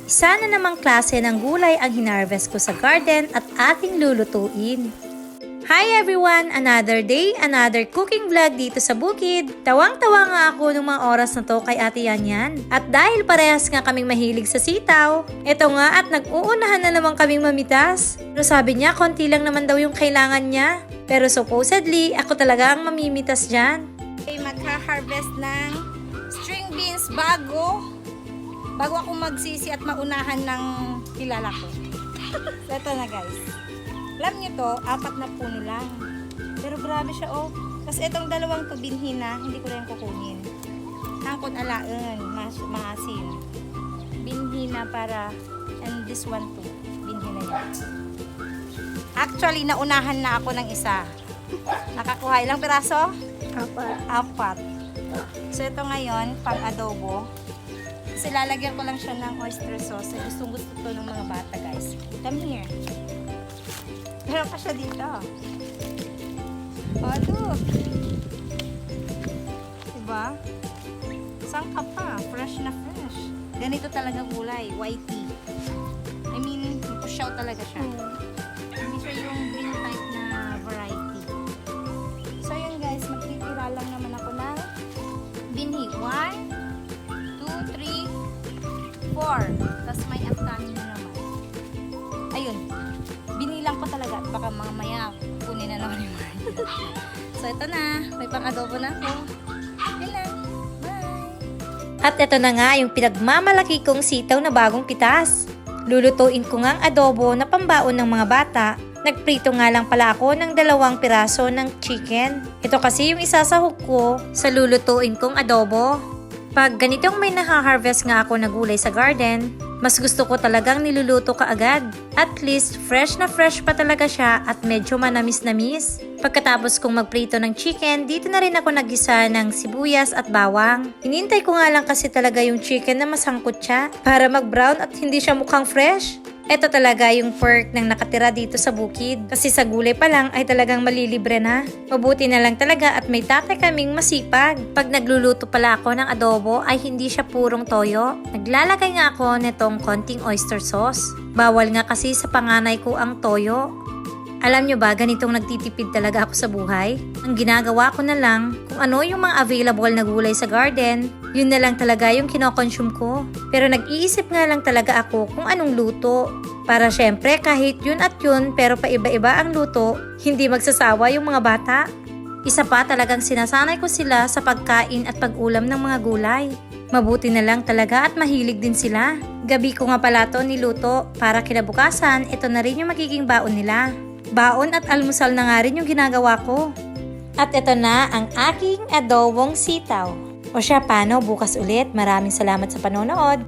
Isa na namang klase ng gulay ang hinarvest ko sa garden at ating lulutuin. Hi everyone! Another day, another cooking vlog dito sa bukid. Tawang-tawa nga ako nung mga oras na to kay Ate Yanyan. At dahil parehas nga kaming mahilig sa sitaw, eto nga at nag-uunahan na naman kaming mamitas. Pero sabi niya, konti lang naman daw yung kailangan niya. Pero supposedly, ako talaga ang mamimitas dyan. Okay, magha-harvest ng string beans bago ako magsisi at maunahan ng kilala ko. So, ito na guys. Alam nyo to, 4 na puno lang. Pero grabe siya oh. Kasi itong dalawang to binhi na, hindi ko rin kukunin. Hangkot alaen, maasin. Binhi na para, and this one too, binhi na yan. Actually, naunahan na ako ng isa. Nakakuha ilang piraso? 4. So ito ngayon, pang adobo. Kasi lalagyan ko lang siya ng oyster sauce. Gustong gusto to ng mga bata guys. Come here. Meron pa siya dito. Oh, look. Diba? Sangka pa. Fresh na fresh. Ganito talaga gulay. Whitey. I mean, pusyaw talaga siya. Hindi siya yung green type na variety. So, yun guys. Magtitira lang naman ako ng binhi. 1, 2, 3, 4. Tapos may upcoming na naman. Ayun. Binilang ko talaga. Baka mamaya kunin na naman yung mga. So, ito na. May pang-adobo na ako. Yun lang. Bye! At ito na nga yung pinagmamalaki kong sitaw na bagong pitas. Lulutuin ko ngang adobo na pambaon ng mga bata. Nagprito nga lang pala ako ng 2 piraso ng chicken. Ito kasi yung isasahog ko sa lulutuin kong adobo. Pag ganitong may naha-harvest nga ako na gulay sa garden, mas gusto ko talagang niluluto kaagad. At least fresh na fresh pa talaga siya at medyo manamis-namis. Pagkatapos kong magprito ng chicken, dito na rin ako nagisa ng sibuyas at bawang. Hinintay ko nga lang kasi talaga yung chicken na masangkot siya para mag-brown at hindi siya mukhang fresh. Ito talaga yung perk ng nakatira dito sa bukid. Kasi sa gulay pa lang ay talagang malilibre na. Mabuti na lang talaga at may tatay kaming masipag. Pag nagluluto pala ako ng adobo ay hindi siya purong toyo. Naglalagay nga ako nitong konting oyster sauce. Bawal nga kasi sa panganay ko ang toyo. Alam nyo ba, ganitong nagtitipid talaga ako sa buhay? Ang ginagawa ko na lang, kung ano yung mga available na gulay sa garden, yun na lang talaga yung kinokonsume ko. Pero nag-iisip nga lang talaga ako kung anong luto. Para syempre kahit yun at yun pero paiba-iba ang luto, hindi magsasawa yung mga bata. Isa pa talagang sinasanay ko sila sa pagkain at pag-ulam ng mga gulay. Mabuti na lang talaga at mahilig din sila. Gabi ko nga pala to niluto para kinabukasan ito na rin yung magiging baon nila. Baon at almusal na nga rin yung ginagawa ko. At ito na ang aking adobong sitaw. O siya, paano? Bukas ulit. Maraming salamat sa panonood.